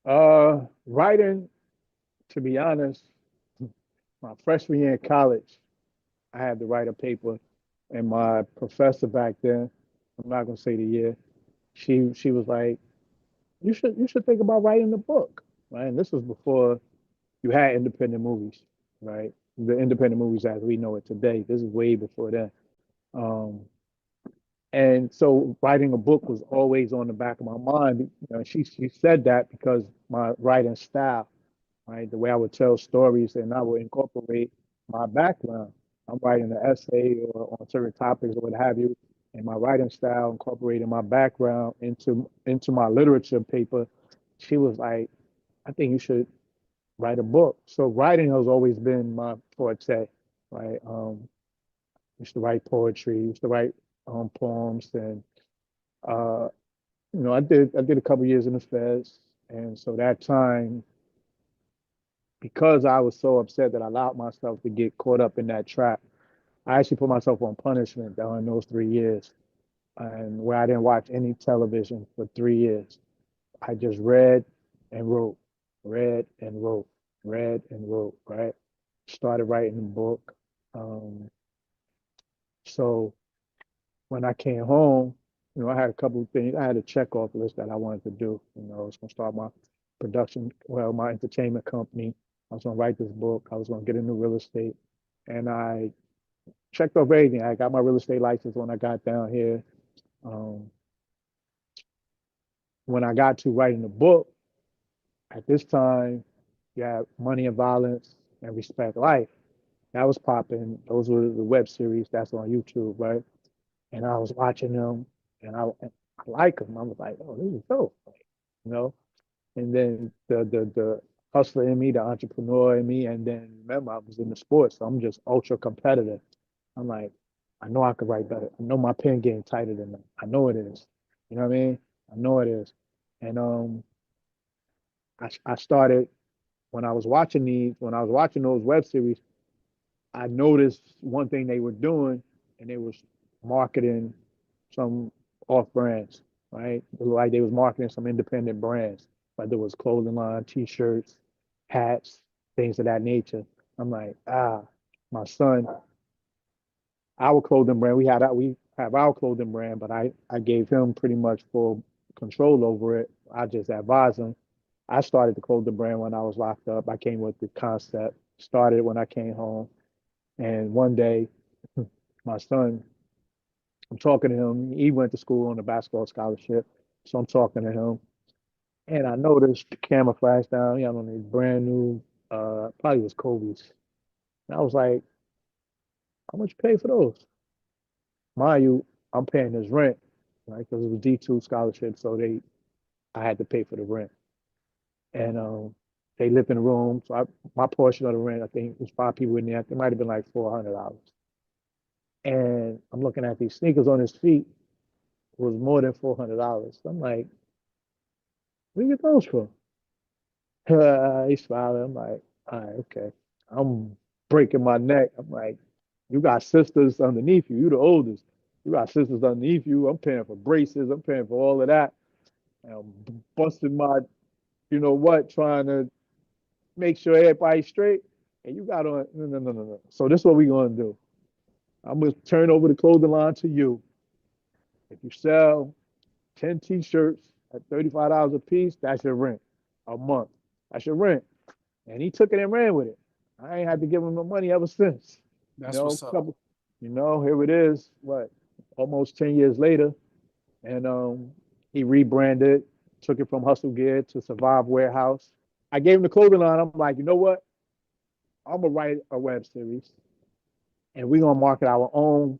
Writing, to be honest, my freshman year in college, I had to write a paper, and my professor back then, I'm not gonna say the year, she was like, you should think about writing a book, right? And this was before you had independent movies, right? The independent movies as we know it today. This is way before that. Um, and so writing a book was always on the back of my mind. She said that because my writing style, right, the way I would tell stories and I would incorporate my background. I'm writing an essay or on certain topics or what have you, and my writing style incorporating my background into my literature paper. She was like, I think you should write a book. So writing has always been my forte, right? Used to write poetry, used to write poems, and uh, I did a couple years in the feds, and so that time, because I was so upset that I allowed myself to get caught up in that trap, I actually put myself on punishment during those 3 years, and where I didn't watch any television for 3 years. I just read and wrote, read and wrote, read and wrote, right? Started writing a book. Um, so when I came home, I had a couple of things. I had a check off list that I wanted to do. I was going to start my my entertainment company. I was going to write this book. I was going to get into real estate. And I checked off everything. I got my real estate license when I got down here. Um, when I got to writing the book, at this time, you have Money and Violence and Respect Life. That was popping. Those were the web series that's on YouTube, right? And I was watching them, and I like them. I was like, oh, this is dope, you know. And then the hustler in me, the entrepreneur in me, and then remember I was in the sports, so I'm just ultra competitive. I'm like, I know I could write better. I know my pen getting tighter than that. I know it is. You know what I mean? I know it is. And I started when I was watching those web series. I noticed one thing they were doing, and they was marketing some off brands, right? It looked like they was marketing some independent brands, like there was clothing line, t-shirts, hats, things of that nature. I'm like, my son, our clothing brand, we have our clothing brand, but I gave him pretty much full control over it. I just advised him. I started the clothing brand when I was locked up. I came with the concept, started it when I came home. And one day, my son, I'm talking to him. He went to school on a basketball scholarship. So I'm talking to him. And I noticed the camera flashed down. He had on these brand new, probably was Kobe's. And I was like, how much you pay for those? Mind you, I'm paying his rent, right? Because it was D2 scholarship. So I had to pay for the rent. And they lived in a room. So my portion of the rent, I think, was 5 people in there. It might have been like $400. And I'm looking at these sneakers on his feet was more than $400. I'm like, where you get those from? He's smiling. I'm like, all right, okay. I'm breaking my neck. I'm like, you got sisters underneath you. You the oldest. You got sisters underneath you. I'm paying for braces. I'm paying for all of that. And I'm busting my, trying to make sure everybody's straight. And you got on, no, no, no, no, no. So this is what we gonna do. I'm gonna turn over the clothing line to you. If you sell 10 t-shirts at $35 a piece, that's your rent a month. That's your rent. And he took it and ran with it. I ain't had to give him no money ever since. That's what's up. Couple, here it is, what, almost 10 years later. And he rebranded, took it from Hustle Gear to Survive Warehouse. I gave him the clothing line. I'm like, you know what? I'm gonna write a web series and we're gonna market our own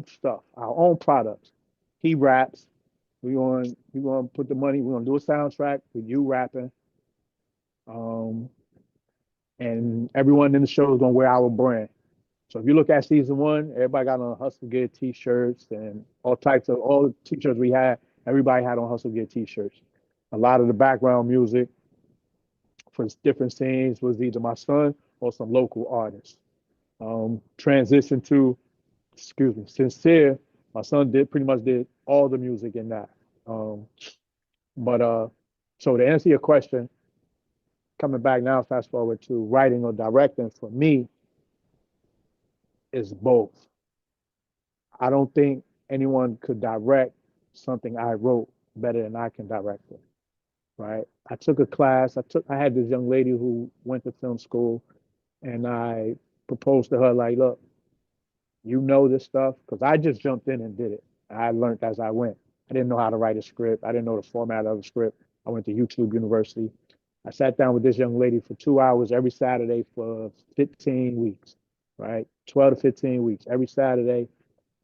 stuff, our own products. He raps. We're gonna put the money. We're gonna do a soundtrack with you rapping, um, and everyone in the show is gonna wear our brand. So if you look at season one, everybody got on Hustle Gear t-shirts and all the t-shirts we had. Everybody had on Hustle Gear t-shirts. A lot of the background music for different scenes was either my son or some local artists. Transition to, excuse me, Sincere. My son did pretty much did all the music in that. Um, but So to answer your question, coming back now, fast forward to writing or directing, for me, is both. I don't think anyone could direct something I wrote better than I can direct it. Right? I took a class. I had this young lady who went to film school, and I proposed to her like, look, you know this stuff, because I just jumped in and did it. I learned as I went. I didn't know how to write a script. I didn't know the format of a script. I went to YouTube University. I sat down with this young lady for 2 hours every Saturday for 15 weeks, right? 12 to 15 weeks, every Saturday,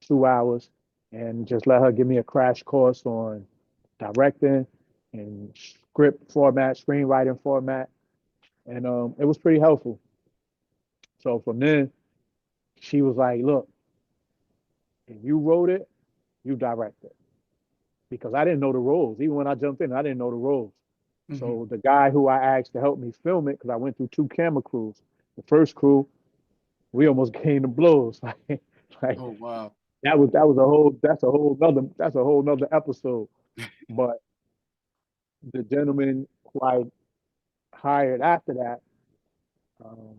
2 hours, and just let her give me a crash course on directing and script format, screenwriting format. And it was pretty helpful. So from then, she was like, look, if you wrote it, you direct it. Because I didn't know the roles. Even when I jumped in, I didn't know the roles. Mm-hmm. So the guy who I asked to help me film it, because I went through 2 camera crews. The first crew, we almost came to blows. Like Oh wow. that was a whole that's a whole nother episode. But the gentleman who I hired after that, um,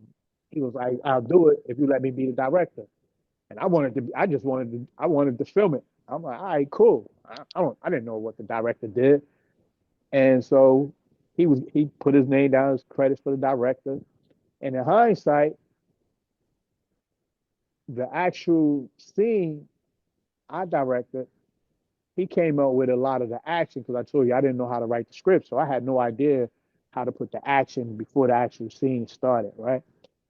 he was like, "I'll do it if you let me be the director." And I wanted to film it. I'm like, "All right, cool." I didn't know what the director did, and so he put his name down as credits for the director. And in hindsight, the actual scene I directed, he came up with a lot of the action because I told you I didn't know how to write the script, so I had no idea how to put the action before the actual scene started. Right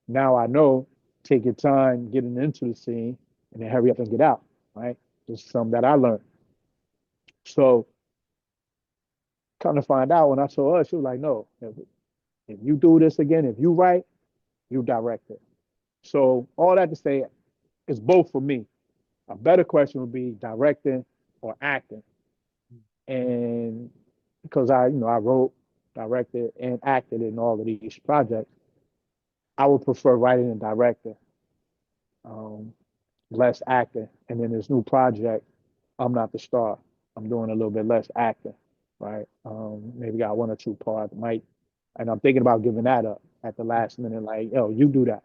now, I know take your time getting into the scene and then hurry up and get out. Right, this is something that I learned. So, come to find out, when I saw her, she was like, "No, if you do this again, if you write, you direct it." So, all that to say, it's both for me. A better question would be directing or acting. And because I wrote, directed, and acted in all of these projects, I would prefer writing and directing, um, less acting. And then this new project, I'm not the star. I'm doing a little bit less acting, right? Maybe got one or two parts, might, and I'm thinking about giving that up at the last minute. Like, yo, you do that.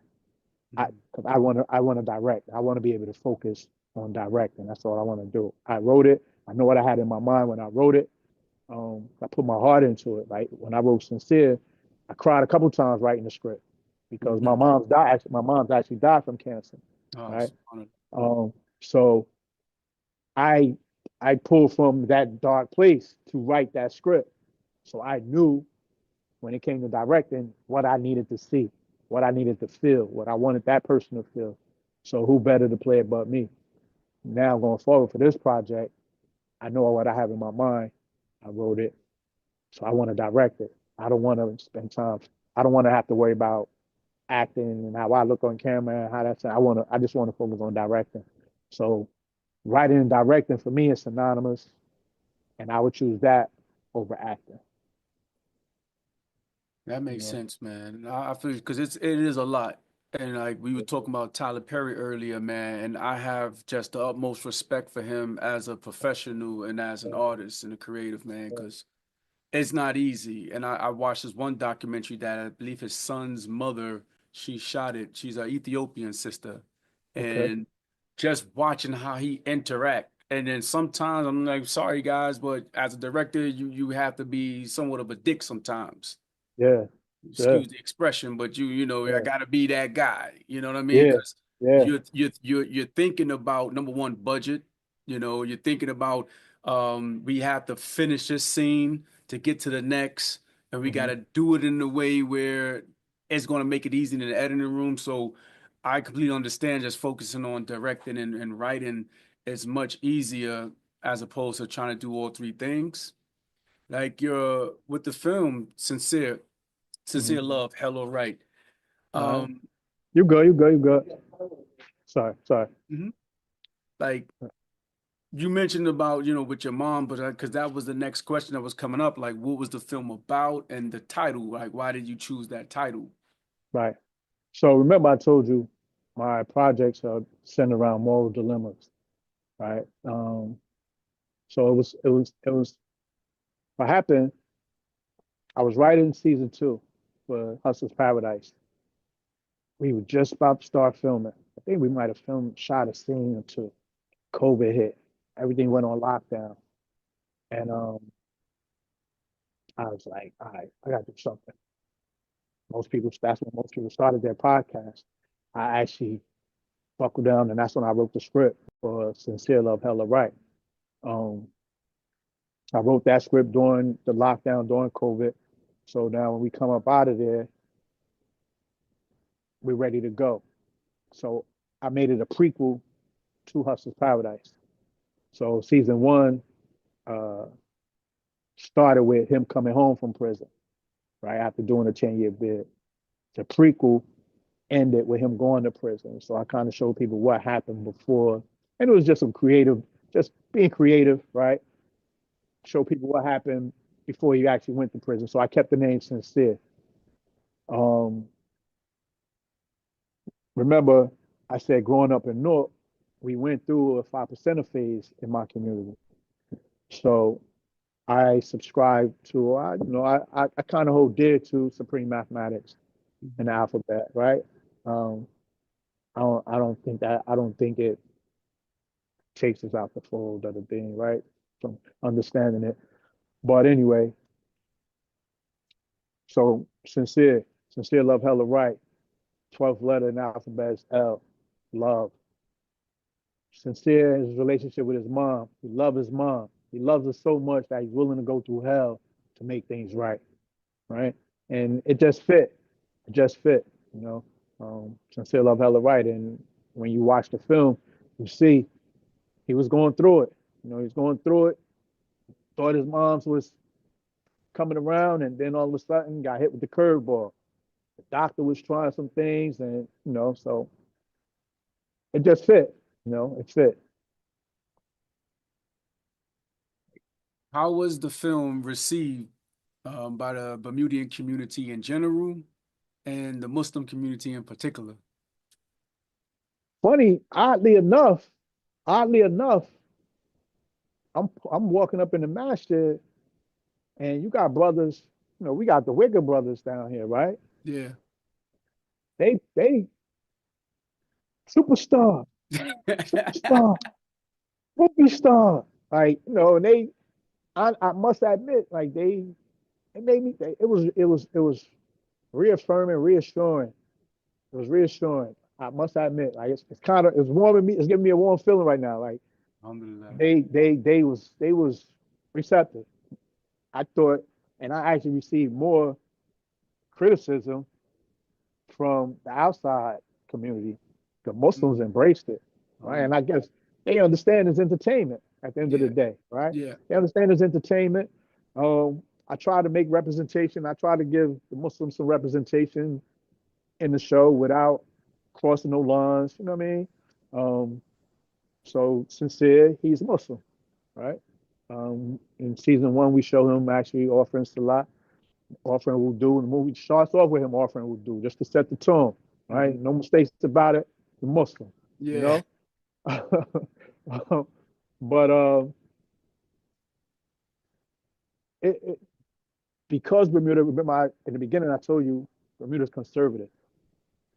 Mm-hmm. Because I want to direct. I want to be able to focus on directing. That's all I want to do. I wrote it. I know what I had in my mind when I wrote it. I put my heart into it. Like when I wrote Sincere, I cried a couple times writing the script because Mm-hmm. my mom's actually died from cancer, Oh, right? son. So I I pulled from that dark place to write that script. So I knew when it came to directing what I needed to see, what I needed to feel, what I wanted that person to feel. So who better to play it but me? Now going forward for this project, I know what I have in my mind. I wrote it. So I want to direct it. I don't want to spend time. I don't want to have to worry about acting and how I look on camera and how that's. I just want to focus on directing. So writing and directing for me is synonymous, and I would choose that over acting. That You makes know. sense, man. I feel because it is a lot. And like we were Yeah. talking about Tyler Perry earlier, man, and I have just the utmost respect for him as a professional and as an artist and a creative man, because it's not easy. And I watched this one documentary that I believe his son's mother, she shot it. She's an Ethiopian sister. Okay. And just watching how he interact. And then sometimes I'm like, sorry guys, but as a director, you have to be somewhat of a dick sometimes. Yeah. Yeah. Excuse the expression, but I Yeah. gotta be that guy. You know what I mean? Yeah. Because Yeah. you're thinking about number one, budget. You're thinking about we have to finish this scene to get to the next, and we Hmm. gotta do it in a way where it's gonna make it easy in the editing room. So I completely understand just focusing on directing and writing is much easier as opposed to trying to do all three things. Like you're with the film, Hmm. Sincere Love, Hello Right. All right. Um, You go. You go. You go. Sorry. Sorry. mhm. Like you mentioned about, with your mom, but because that was the next question that was coming up. Like, what was the film about and the title? Like, why did you choose that title? Right. So remember, I told you my projects are centered around moral dilemmas. Right. So it was what happened. I was writing season 2 for Hustler's Paradise. We were just about to start filming. I think we might have shot a scene or two. COVID hit. Everything went on lockdown. And I was like, all right, I gotta do something. That's when most people started their podcast. I actually buckled down and that's when I wrote the script for Sincere Love Hella Right. Um, I wrote that script during the lockdown, during COVID. So now when we come up out of there, we're ready to go. So I made it a prequel to Hustler's Paradise. So season 1 uh, started with him coming home from prison, right after doing a 10-year bid. The prequel ended with him going to prison. So I kind of showed people what happened before, and it was just just being creative, right? Show people what happened before he actually went to prison. So I kept the name Sincere. Um, Remember, I said growing up in North, we went through a 5% phase in my community. So I subscribe to, I kind of hold dear to supreme mathematics and the alphabet, right? Um, I don't think it takes us out the fold of the being, right? From understanding it. But anyway, so sincere love, hella right. 12th letter in the alphabet is L, love. Sincere in his relationship with his mom. He loves his mom. He loves her so much that he's willing to go through hell to make things right, right? And it just fit. It just fit, you know. Sincere love, hella right. And when you watch the film, you see he was going through it. You know, he's going through it. Thought his mom's was coming around, and then all of a sudden got hit with the curveball. The doctor was trying some things, and so it just fit. It fit. How was the film received by the Bermudian community in general and the Muslim community in particular? Funny, oddly enough, I'm walking up in the masjid, and you got brothers. We got the Wigger brothers down here, right? Yeah. They superstar, superstar, movie star. Like, and I must admit, like it made me. It was reaffirming, reassuring. It was reassuring. I must admit, like it's kind of it's warming me. It's giving me a warm feeling right now. Like Alhamdulillah. they was receptive. I thought, and I actually received more criticism from the outside community. The Muslims embraced it, right? And I guess they understand it's entertainment at the end of the Yeah. day, right? Yeah. They understand it's entertainment. I try to make representation. I try to give the Muslims some representation in the show without crossing no lines. You know what I mean? Um, so Sincere, he's Muslim, right? In season 1, we show him actually offering salat, offering wudu, and the movie starts off with him offering wudu just to set the tone, right? No mistakes about it. The Muslim, you Yeah. know. But it because Bermuda. Remember, in the beginning, I told you Bermuda's conservative,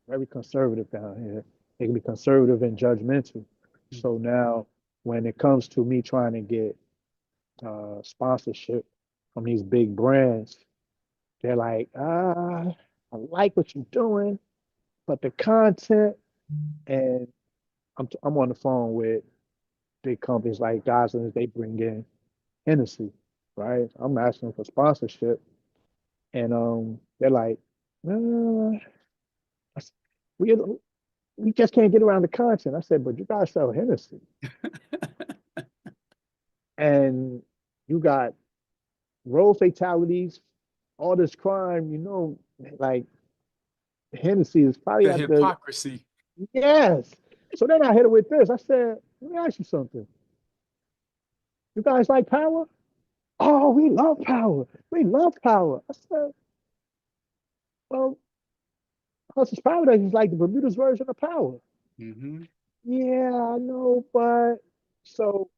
very conservative down here. They can be conservative and judgmental. So now, when it comes to me trying to get sponsorship from these big brands, they're like, I like what you're doing, but the content, and I'm on the phone with big companies like Gosling's, they bring in Hennessy, right? I'm asking for sponsorship, and they're like, uh, we we just can't get around the content. I said, but you guys sell Hennessy, and you got road fatalities, all this crime, like Hennessy is probably The at the hypocrisy. yes. So then I hit it with this. I said, let me ask you something. You guys like power? Oh, we love power. We love power. I said, well, Hustle's Paradise is like the Bermuda's version of power. Mm-hmm. Yeah, I know, but so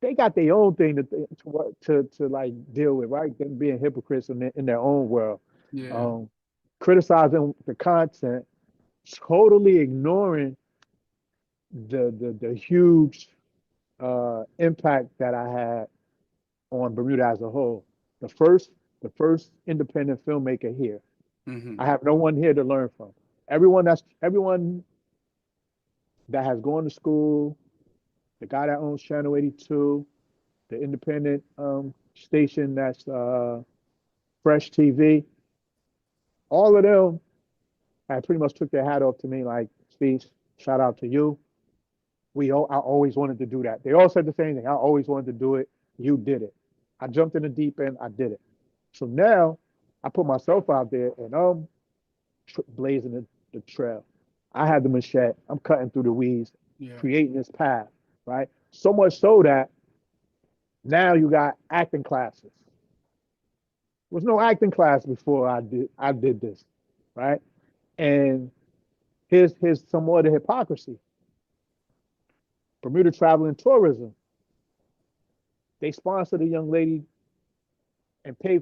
they got their own thing to like deal with, right? Them being hypocrites in their own world, Yeah. um, criticizing the content, totally ignoring the huge impact that I had on Bermuda as a whole. The first the first independent filmmaker here. Mm-hmm. I have no one here to learn from. Everyone that has gone to school, the guy that owns Channel 82, the independent station that's Fresh TV, all of them had pretty much took their hat off to me like, Steve, shout out to you. I always wanted to do that. They all said the same thing. I always wanted to do it. You did it. I jumped in the deep end. I did it. So now I put myself out there and I'm blazing the trail. I had the machete. I'm cutting through the weeds, Yeah. creating this path, right? So much so that now you got acting classes. There was no acting class before I did this, right? And here's some more of the hypocrisy. Bermuda Travel and Tourism, they sponsored a young lady and pay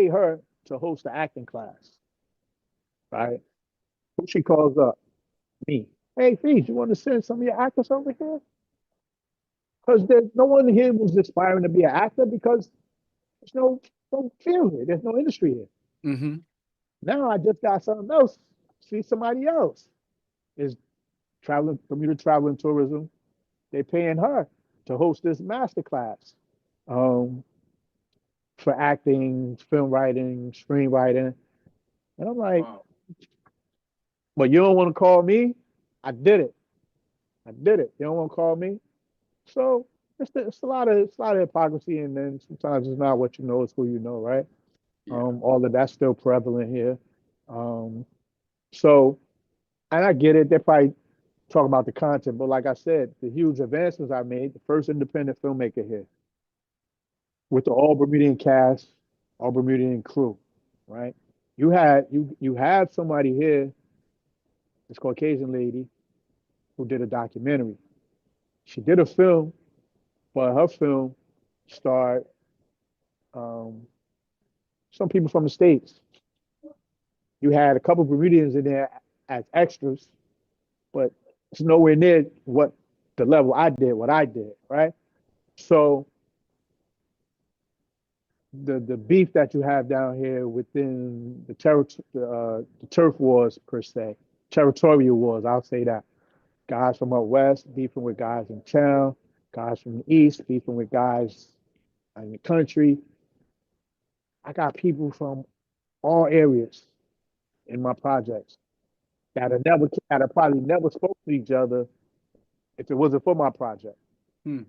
her to host the acting class, right? Who she calls up? Me. Hey, Fees, you want to send some of your actors over here? Because there's no one here who's aspiring to be an actor because there's no field here. There's no industry here. Mm-hmm. Now I just got something else. See somebody else is traveling, Bermuda Travel and Tourism. They're paying her to host this master class um, for acting, film writing, screenwriting. And I'm like, Wow. but you don't want to call me? I did it. I did it. You don't want to call me? So it's a lot of hypocrisy, and then sometimes it's not what you know, it's who you know, right? Yeah. All of that's still prevalent here. Um, so, and I get it. They're probably talking about the content, but like I said, the huge advancements I made, the first independent filmmaker here with the all Bermudian cast, all Bermudian crew, right? You had somebody here, this Caucasian lady, who did a documentary. She did a film, but her film starred um, some people from the States. You had a couple of Bermudians in there as extras, but it's nowhere near what the level what I did, right? So the beef that you have down here within the turf wars per se, territorial wars, I'll say that. Guys from up west beefing with guys in town, guys from the east beefing with guys in the country. I got people from all areas in my projects that have probably never spoke to each other if it wasn't for my project. Hmm.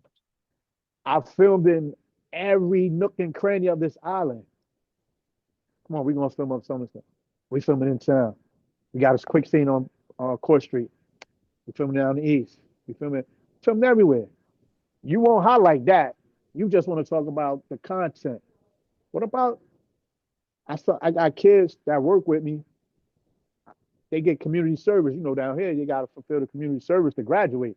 I filmed in every nook and cranny of this island. Come on, we're gonna film up Somerset. We filming in town. We got a quick scene on Court Street. We filming down the east. We filming everywhere. You won't highlight that. You just want to talk about the content. What about I got kids that work with me. They get community service. You know, down here you got to fulfill the community service to graduate.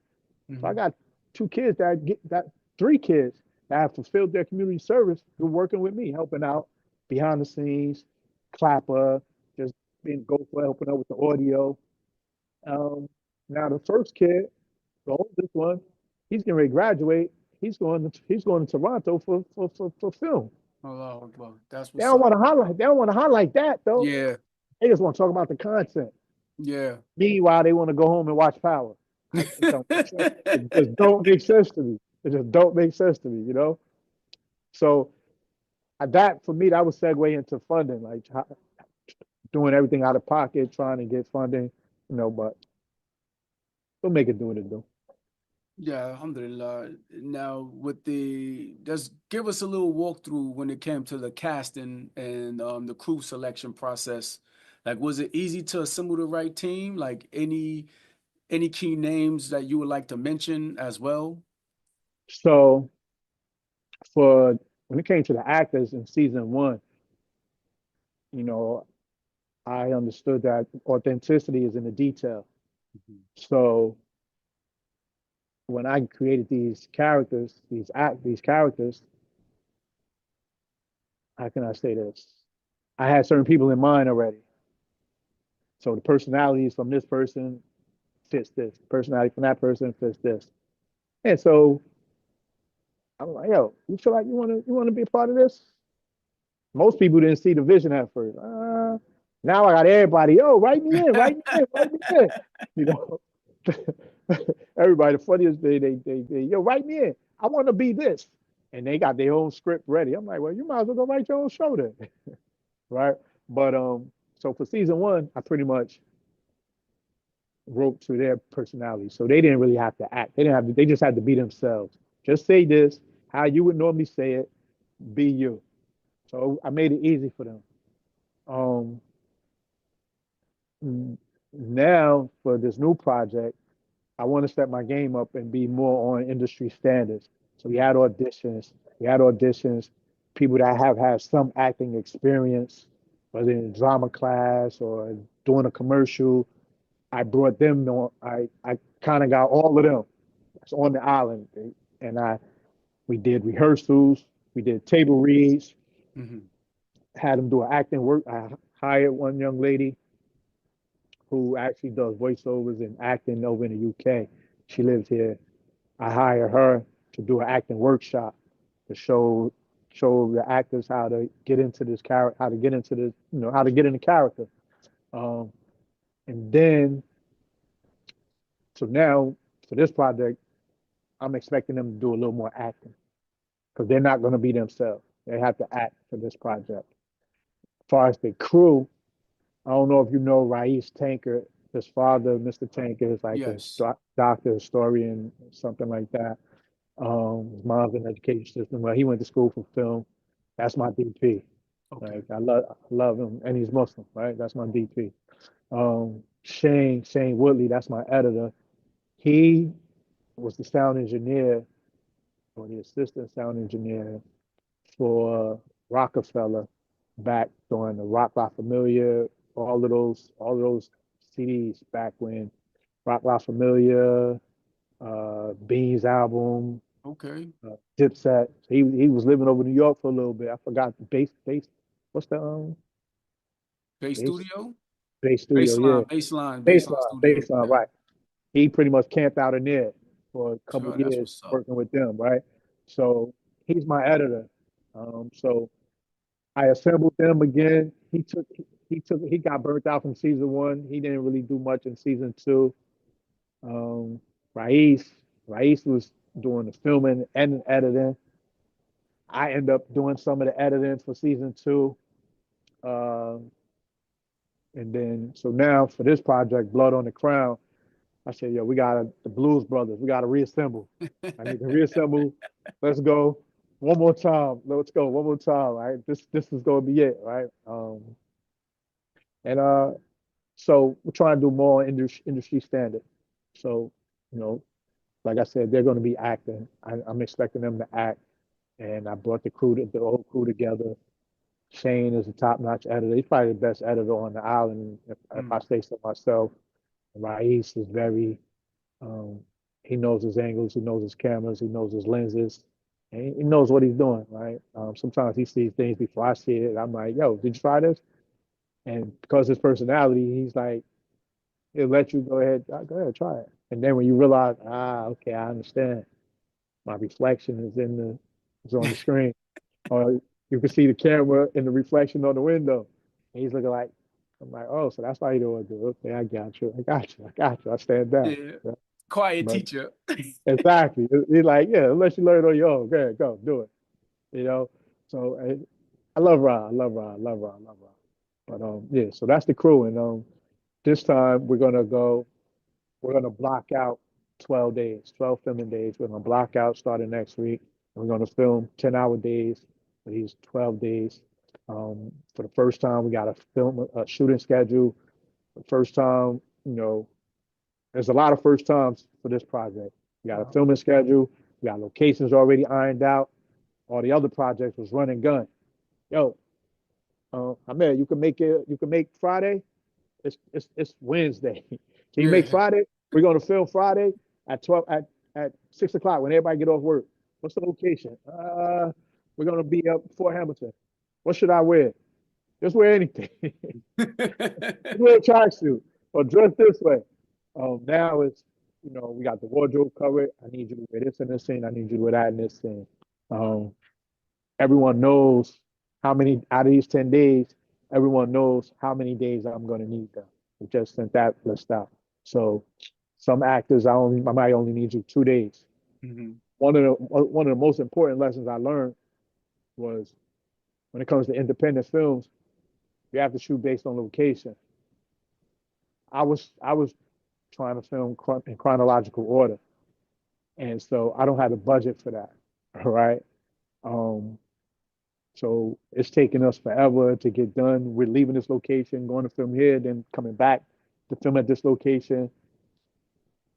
So I Mm-hmm. got two kids that get that three kids that have fulfilled their community service who are working with me, helping out behind the scenes, clapper, just being gopher, helping out with the audio. Um, now the first kid, the oldest one, he's getting ready to graduate. He's going to Toronto for film. Allah Akbar. That's They what's don't up. want to highlight. They don't want to highlight that though. Yeah. They just want to talk about the content. Yeah. Meanwhile, they want to go home and watch Power. It don't make sense. It just don't make sense to me. It just don't make sense to me, you know? So that for me, that was segue into funding, like doing everything out of pocket, trying to get funding, but don't make it do what it do. Yeah, alhamdulillah. Now, just give us a little walkthrough when it came to the casting and the crew selection process. Like, was it easy to assemble the right team? Like, any key names that you would like to mention as well? So for when it came to the actors in season one, you know, I understood that authenticity is in the detail. Mhm. So when I created these characters, these characters, how can I say this? I had certain people in mind already. So the personalities from this person fits this. Personality from that person fits this. And so I'm like, yo, you feel like you wanna be a part of this? Most people didn't see the vision at first. Now I got everybody, yo, write me in, write me in, write me in. You know, everybody, the funniest thing, they, yo, write me in. I want to be this. And they got their own script ready. I'm like, well, you might as well go write your own show then. Right. But so for season one, I pretty much wrote to their personality. So they didn't really have to act. They didn't have to, they just had to be themselves. Just say this, how you would normally say it, be you. So I made it easy for them. Um, Now for this new project, I want to step my game up and be more on industry standards. So we had auditions, people that have had some acting experience, whether in drama class or doing a commercial. I brought them on. I kind of got all of them. It's on the island, and we did rehearsals, we did table reads, Mhm. had them do an acting work. I hired one young lady who actually does voiceovers and acting over in the UK. She lives here. I hire her to do an acting workshop to show the actors how to get into this character, how to get into this, how to get in the character. Um, and then so now for this project, I'm expecting them to do a little more acting because they're not going to be themselves. They have to act for this project. As far as the crew, I don't know if you know Raíz Tanker. His father, Mr. Tanker, is like a Yes. doctor, historian, something like that. His mom's in the education system. Well, he went to school for film. That's my DP. Okay. Like I love him, and he's Muslim, right? That's my DP. Shane Woodley, that's my editor. He was the sound engineer or the assistant sound engineer for Rockefeller back during the Rock La Familia, all of those CDs back when Rock La Familia, Beans album, Okay. Dipset. He was living over New York for a little bit. I forgot the base. What's the Bay base Studio? base studio? Yeah, Baseline Studio. baseline. Yeah. Right. He pretty much camped out in there for a couple Sure, that's years what's up. working with them. Right. So he's my editor. So I assembled them again. He got burnt out from season one. He didn't really do much in season two. Um, Raíz, Raíz was doing the filming and editing. I end up doing some of the editing for season two. Uh, and then so now for this project, Blood on the Crown, I said, yo, we gotta the Blues Brothers, we gotta reassemble. I need to reassemble. Let's go. One more time. Let's go. One more time. Right. This is gonna be it, right? And so we're trying to do more industry standard. So, you know, like I said, they're gonna be acting. I'm expecting them to act. And I brought the whole crew together. Shane is a top-notch editor. He's probably the best editor on the island, if I Mm. say so myself. Raíz is very, um, he knows his angles, he knows his cameras, he knows his lenses, and he knows what he's doing, right? Sometimes he sees things before I see it. I'm like, yo, did you try this? And because his personality, he's like, he'll let you go ahead, try it. And then when you realize, okay, I understand. My reflection is on the screen. Or you can see the camera in the reflection on the window. And he's looking like, I'm like, oh, so that's why you don't want to do it. Okay, I got you. I got you. I got you. I stand down. Yeah. Yeah. Quiet But teacher. exactly. He's like, yeah, unless you learn on your own, go ahead, go, do it. You know? So I love Ron. I love Ron. I love Ron. I love Ron. But yeah, so that's the crew. And this time we're gonna block out 12 days, 12 filming days. We're gonna block out starting next week. And we're gonna film 10-hour days for these 12 days. For the first time, we got a shooting schedule. The first time, there's a lot of first times for this project. We got a Wow. filming schedule. We got locations already ironed out. All the other projects was run and gun. Yo, Ahmed, you can make it. You can make Friday. It's Wednesday. Can you make Yeah. Friday? We're gonna film Friday at 12 at at 6 o'clock when everybody get off work. What's the location? We're gonna be up Fort Hamilton. What should I wear? Just wear anything. Wear a tracksuit or dress this way. Now it's, we got the wardrobe covered. I need you to wear this in this scene. I need you to wear that in this scene. Um, Everyone knows how many out of these 10 days, everyone knows how many days I'm going to need them. We just sent that list out. So some actors, I might only need you 2 days. Mhm. One of the most important lessons I learned was when it comes to independent films, you have to shoot based on location. I was trying to film in chronological order, and so I don't have the budget for that. All right. Um, So it's taking us forever to get done. We're leaving this location, going to film here, then coming back to film at this location.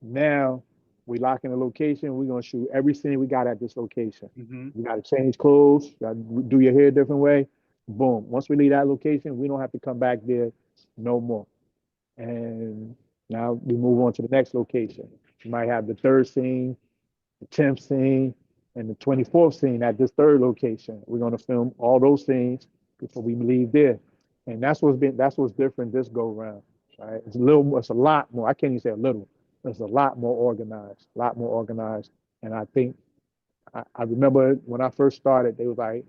Now we lock in the location. We're gonna shoot every scene we got at this location. Mhm. We gotta change clothes, gotta do your hair a different way. Boom. Once we leave that location, we don't have to come back there no more. And now we move on to the next location. You might have the third scene, the 10th scene, and the 24th scene at this third location. We're going to film all those scenes before we leave there. And that's what's different this go round, right? It's a lot more. I can't even say a little. It's a lot more organized, a lot more organized. And I think I remember when I first started, they was like,